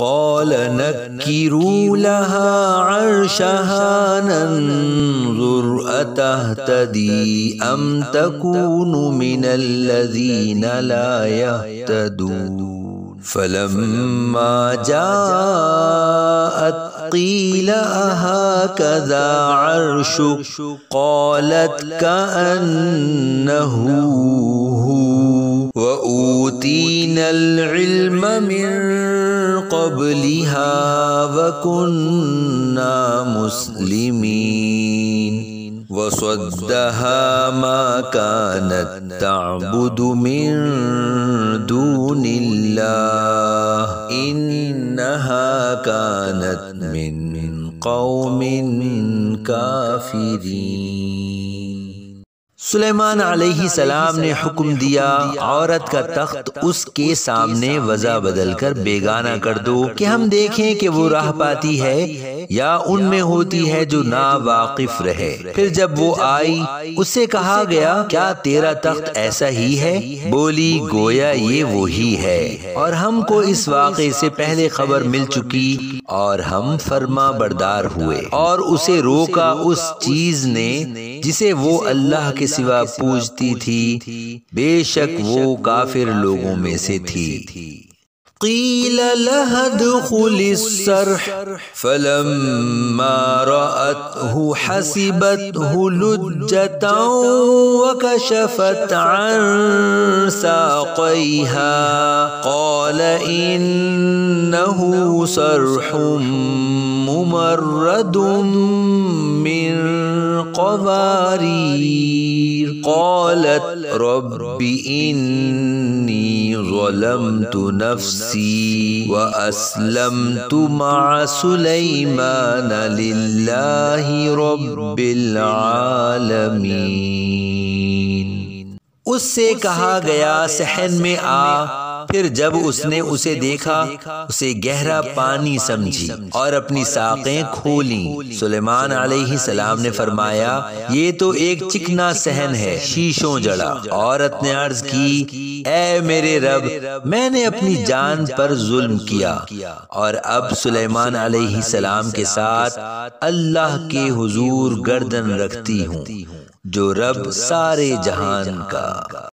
قال نكروا لها عرشها ننظر أتهتدي أم تكون من الذين لا يهتدون فلما جاءت قيل أهكذا عرشك قالت كأنه هو وأوتينا العلم من قبلها وكنا مسلمين وصدها ما كانت تعبد من دون الله إنها كانت من قوم كافرين۔ سلیمان علیہ السلام نے حکم دیا عورت کا تخت اس کے سامنے وضع بدل کر بیگانہ کر دو کہ ہم دیکھیں کہ وہ راہ پاتی ہے یا ان میں ہوتی ہے جو ناواقف رہے۔ پھر جب وہ آئی اسے کہا گیا کیا تیرا تخت ایسا ہی ہے؟ بولی گویا یہ وہی ہے اور ہم کو اس واقعے سے پہلے خبر مل چکی اور ہم فرما بردار ہوئے۔ اور اسے روکا اس چیز نے جسے وہ اللہ کے سوا پوجتی تھی، بے شک وہ کافر لوگوں میں سے تھی۔ قیل لها ادخل الصرح فلما رأته حسبته لجة وكشفت عن ساقيها قال إنه صرح ممرد من قوارير قالت رب إني ظلمت نفسي وأسلمت مع سليمان لله رب العالمين۔ اس سے کہا گیا صحن میں آ۔ پھر جب اس نے اسے دیکھا اسے گہرا پانی سمجھی اور اپنی ساقیں کھولیں۔ سلیمان علیہ السلام نے فرمایا یہ تو ایک چکنا صحن ہے شیشوں جڑا۔ عورت نے عرض کی اے میرے رب میں نے اپنی جان پر ظلم کیا اور اب سلیمان علیہ السلام کے ساتھ اللہ کے حضور گردن رکھتی ہوں جو رب سارے جہان کا